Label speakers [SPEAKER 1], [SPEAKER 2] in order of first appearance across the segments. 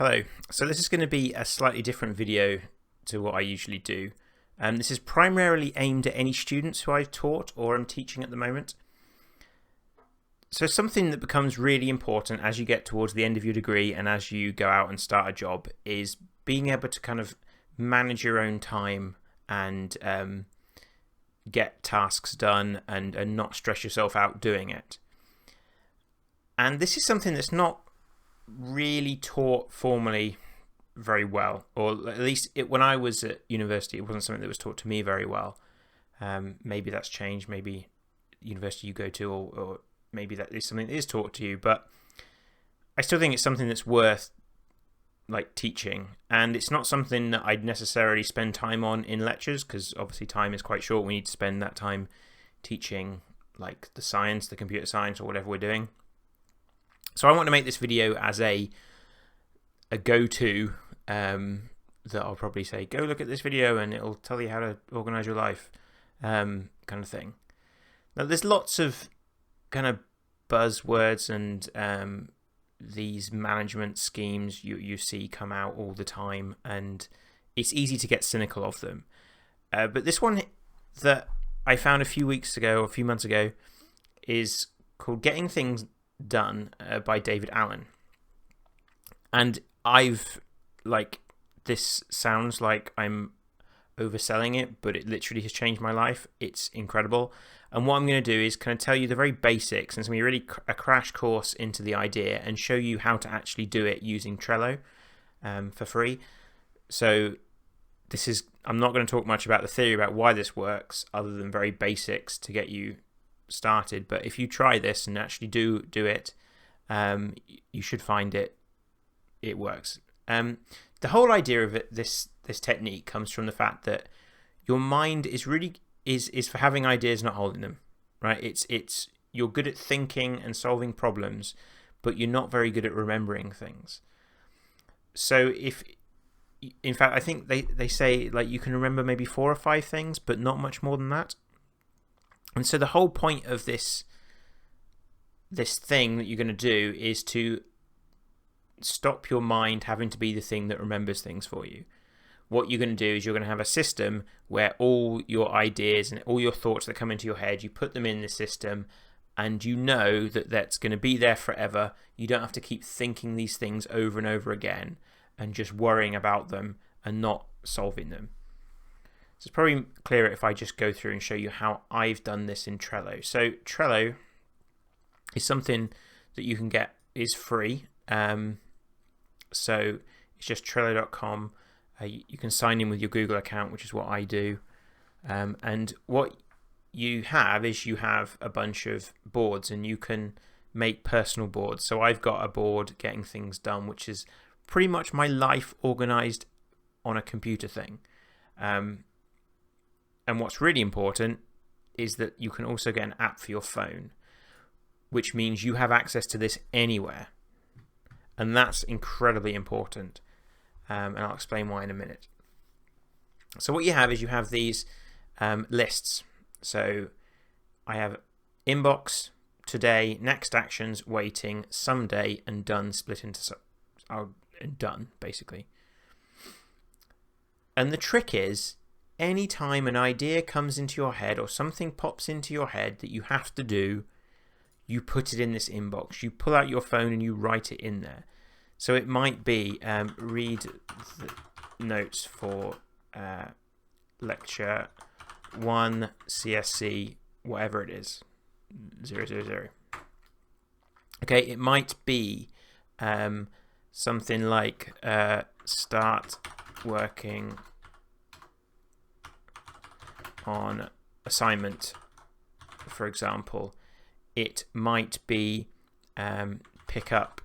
[SPEAKER 1] Hello, so this is going to be a slightly different video to what I usually do. This is primarily aimed at any students who I've taught or am teaching at the moment. So something that becomes really important as you get towards the end of your degree and as you go out and start a job is being able to kind of manage your own time and get tasks done and not stress yourself out doing it. And this is something that's not really taught formally very well, or at least when I was at university it wasn't something that was taught to me very well. Maybe that's changed, maybe university you go to, or maybe that is something that is taught to you, but I still think it's something that's worth teaching, and it's not something that I'd necessarily spend time on in lectures because obviously time is quite short. We need to spend that time teaching the computer science or whatever we're doing. So I want to make this video as a go-to that I'll probably say, go look at this video and it'll tell you how to organize your life kind of thing. Now there's lots of kind of buzzwords and these management schemes you see come out all the time, and it's easy to get cynical of them. But this one that I found a few months ago is called Getting Things Done by David Allen. And this sounds like I'm overselling it, but it literally has changed my life. It's incredible. And what I'm going to do is kind of tell you the very basics, and it's going to be really a crash course into the idea and show you how to actually do it using Trello for free. So I'm not going to talk much about the theory about why this works other than very basics to get you started. But if you try this and actually do it, you should find it works. The whole idea of this technique comes from the fact that your mind is really is for having ideas, not holding them, right? It's you're good at thinking and solving problems, but you're not very good at remembering things. So in fact I think they say you can remember maybe 4 or 5 things, but not much more than that. And so the whole point of this thing that you're going to do is to stop your mind having to be the thing that remembers things for you. What you're going to do is you're going to have a system where all your ideas and all your thoughts that come into your head, you put them in the system, and you know that that's going to be there forever. You don't have to keep thinking these things over and over again and just worrying about them and not solving them. So it's probably clearer if I just go through and show you how I've done this in Trello. So Trello is something that you can get, is free. So it's just Trello.com. You can sign in with your Google account, which is what I do. And what you have is you have a bunch of boards, and you can make personal boards. So I've got a board, Getting Things Done, which is pretty much my life organized on a computer thing. And what's really important is that you can also get an app for your phone, which means you have access to this anywhere. And that's incredibly important. And I'll explain why in a minute. So what you have is you have these lists. So I have inbox, today, next actions, waiting, someday, and done, split into done, basically. And the trick is, anytime an idea comes into your head or something pops into your head that you have to do, you put it in this inbox. You pull out your phone and you write it in there. So it might be read the notes for lecture 1 CSC, whatever it is, 000. Okay, it might be something like start working on assignment, for example. It might be pick up,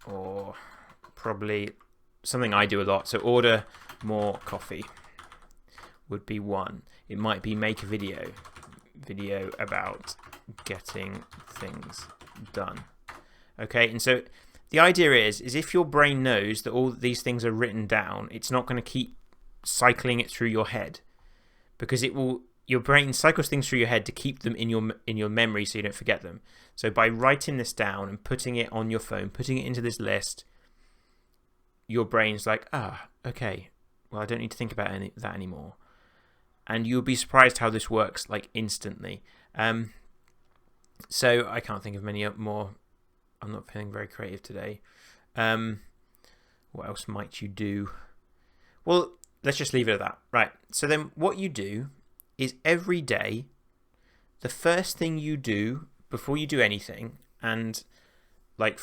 [SPEAKER 1] or probably something I do a lot. So order more coffee would be one. It might be make a video about getting things done. Okay, and so the idea is if your brain knows that all these things are written down, it's not going to keep cycling it through your head, because your brain cycles things through your head to keep them in your memory so you don't forget them. So by writing this down and putting it on your phone, putting it into this list, your brain's like, okay, well, I don't need to think about that anymore. And you'll be surprised how this works like instantly. So I can't think of many more. I'm not feeling very creative today. What else might you do? Well, let's just leave it at that. Right. So then what you do is every day, the first thing you do before you do anything, and like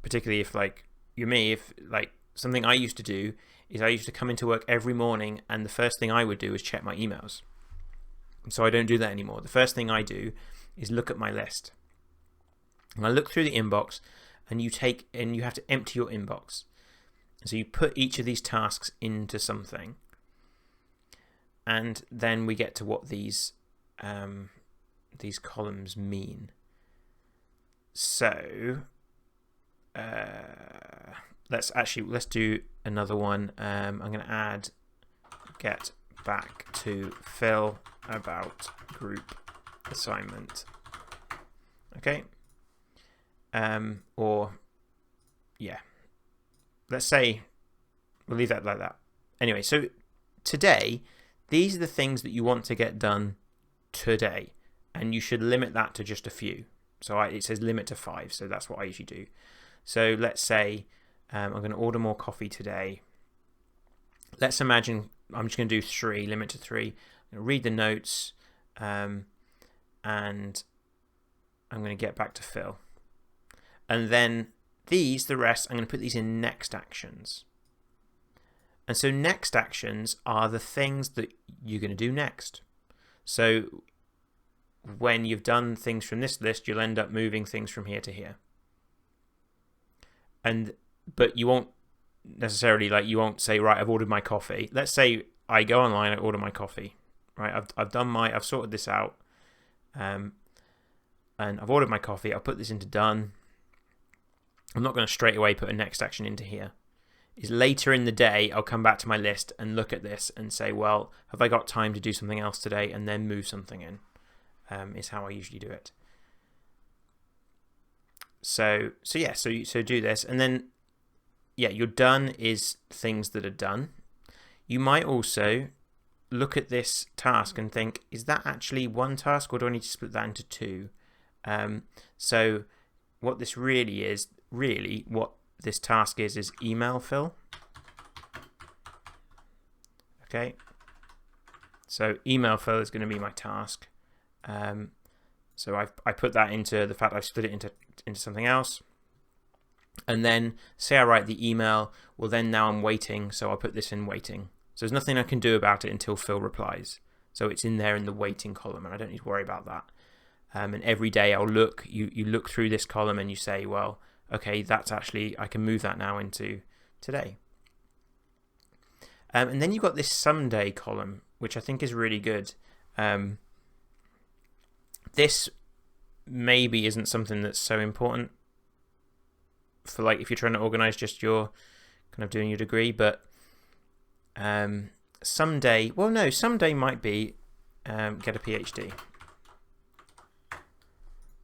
[SPEAKER 1] particularly if like you're me, if like something I used to do is I used to come into work every morning and the first thing I would do is check my emails. So I don't do that anymore. The first thing I do is look at my list. And I look through the inbox, and you have to empty your inbox. So you put each of these tasks into something. And then we get to what these columns mean. So let's do another one. I'm going to add get back to Phil about group assignment. Okay. Let's say we'll leave that like that. Anyway, so today, these are the things that you want to get done today, and you should limit that to just a few. So it says limit to 5, so that's what I usually do. So let's say I'm going to order more coffee today. Let's imagine I'm just going to do 3, limit to 3. I'm going to read the notes, and I'm going to get back to Phil. And then the rest, I'm going to put these in next actions. And so next actions are the things that you're going to do next. So when you've done things from this list, you'll end up moving things from here to here. But you won't necessarily, you won't say, right, I've ordered my coffee. Let's say I go online, I order my coffee. Right, I've sorted this out. And I've ordered my coffee. I'll put this into done. I'm not going to straight away put a next action into here. Is later in the day, I'll come back to my list and look at this and say, well, have I got time to do something else today, and then move something in, is how I usually do it. So do this, and then, your done is things that are done. You might also look at this task and think, is that actually one task, or do I need to split that into 2? So what this what this task is email Phil. Okay. So email Phil is going to be my task. So I put that into the fact I've split it into something else. And then say I write the email. Well, then now I'm waiting. So I'll put this in waiting. So there's nothing I can do about it until Phil replies. So it's in there in the waiting column, and I don't need to worry about that. And every day I'll look, you look through this column and you say, well, okay, that's actually, I can move that now into today. And then you've got this someday column, which I think is really good. This maybe isn't something that's so important for if you're trying to organize just your kind of doing your degree, but someday might be get a PhD.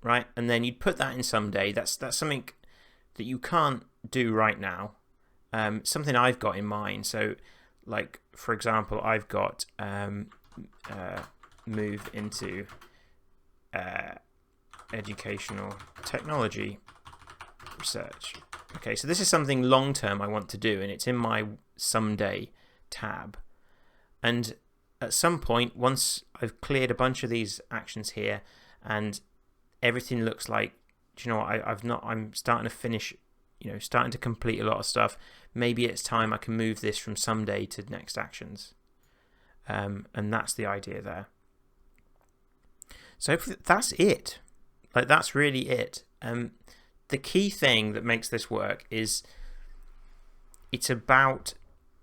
[SPEAKER 1] Right, and then you'd put that in someday. That's something that you can't do right now. Something I've got in mind. So, for example, I've got move into educational technology research. Okay, so this is something long term I want to do, and it's in my someday tab. And at some point, once I've cleared a bunch of these actions here, and everything looks like, do you know what, I'm starting to finish, starting to complete a lot of stuff. Maybe it's time I can move this from someday to next actions. And that's the idea there. So that's it. That's really it. The key thing that makes this work is it's about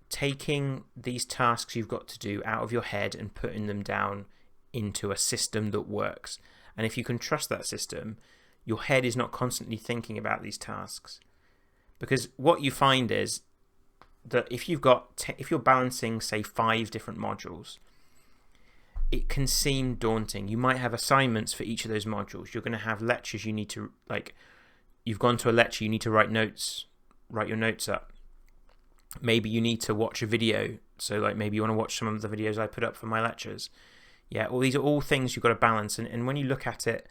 [SPEAKER 1] taking these tasks you've got to do out of your head and putting them down into a system that works. And if you can trust that system, your head is not constantly thinking about these tasks. Because what you find is that if you're balancing, say, 5 different modules, it can seem daunting. You might have assignments for each of those modules. You're going to have lectures you need to, you've gone to a lecture, you need to write your notes up. Maybe you need to watch a video. So like maybe you want to watch some of the videos I put up for my lectures. Yeah, all these are all things you've got to balance. And when you look at it,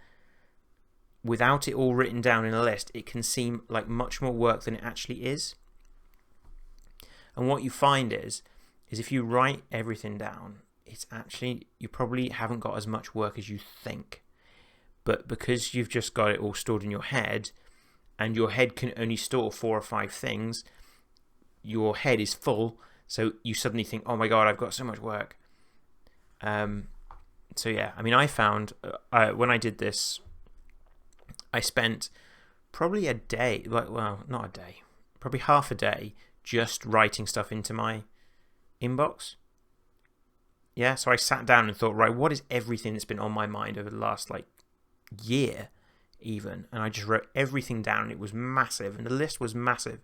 [SPEAKER 1] without it all written down in a list, it can seem like much more work than it actually is. And what you find is if you write everything down, it's actually, you probably haven't got as much work as you think. But because you've just got it all stored in your head, and your head can only store 4 or 5 things, your head is full, so you suddenly think, oh my god, I've got so much work. So yeah, I mean, I found when I did this, I spent probably a day, well, not a day, probably half a day just writing stuff into my inbox. Yeah, so I sat down and thought, right, what is everything that's been on my mind over the last year even? And I just wrote everything down. It was massive, and the list was massive.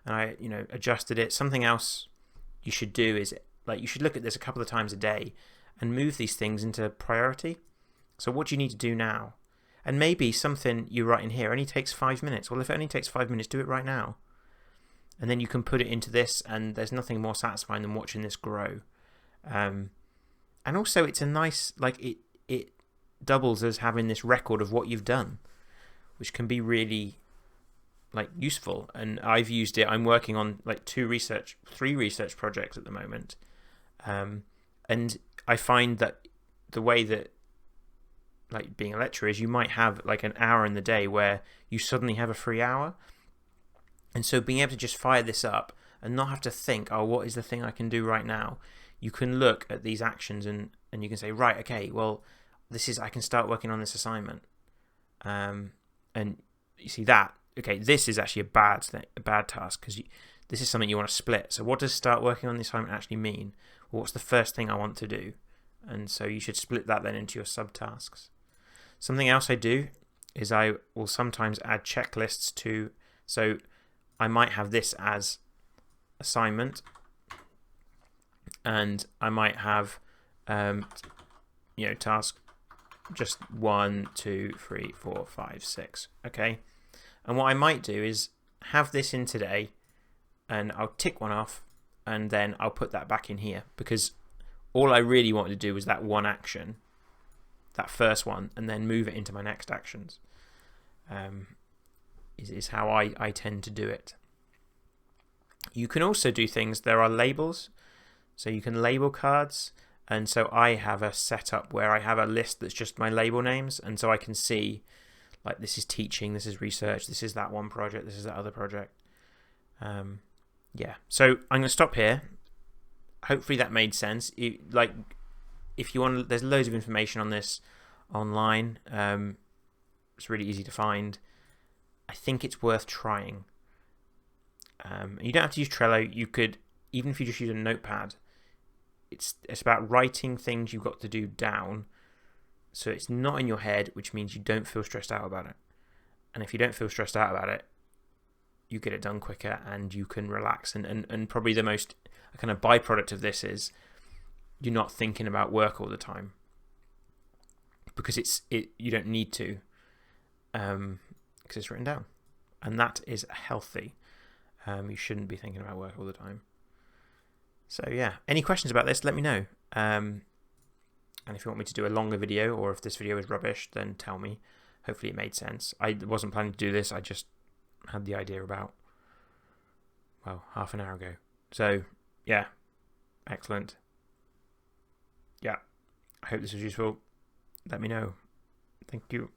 [SPEAKER 1] And I, adjusted it. Something else you should do is you should look at this a couple of times a day and move these things into priority. So what do you need to do now? And maybe something you write in here only takes 5 minutes. Well, if it only takes 5 minutes, do it right now. And then you can put it into this, and there's nothing more satisfying than watching this grow. And also, it's a nice, it doubles as having this record of what you've done, which can be really useful. And I've used it. I'm working on 3 research projects at the moment, and I find that the way that being a lecturer is, you might have an hour in the day where you suddenly have a free hour, and so being able to just fire this up and not have to think, oh, what is the thing I can do right now? You can look at these actions and you can say, right, okay, well, I can start working on this assignment. And you see that, okay, this is actually a bad task, because this is something you want to split. So what does start working on the assignment actually mean? Well, what's the first thing I want to do? And so you should split that then into your subtasks. Something else I do is I will sometimes add checklists to, so I might have this as assignment, and I might have task just 1, 2, 3, 4, 5, 6. Okay, and what I might do is have this in today, and I'll tick one off, and then I'll put that back in here, because all I really wanted to do was that one action, that first one, and then move it into my next actions. Is how I tend to do it. You can also do things, there are labels, so you can label cards, and so I have a setup where I have a list that's just my label names, and so I can see this is teaching, this is research, this is that one project, this is that other project. Yeah, so I'm going to stop here. Hopefully that made sense. If you want, there's loads of information on this online. It's really easy to find. I think it's worth trying. You don't have to use Trello. You could, even if you just use a notepad, it's about writing things you've got to do down, so it's not in your head, which means you don't feel stressed out about it. And if you don't feel stressed out about it, you get it done quicker and you can relax. And probably the most kind of byproduct of this is you're not thinking about work all the time, because you don't need to, because it's written down, and that is healthy. You shouldn't be thinking about work all the time. So yeah, any questions about this, let me know. And if you want me to do a longer video, or if this video is rubbish, then tell me. Hopefully it made sense. I wasn't planning to do this. I just had the idea about, half an hour ago. So yeah, excellent. Yeah, I hope this was useful. Let me know. Thank you.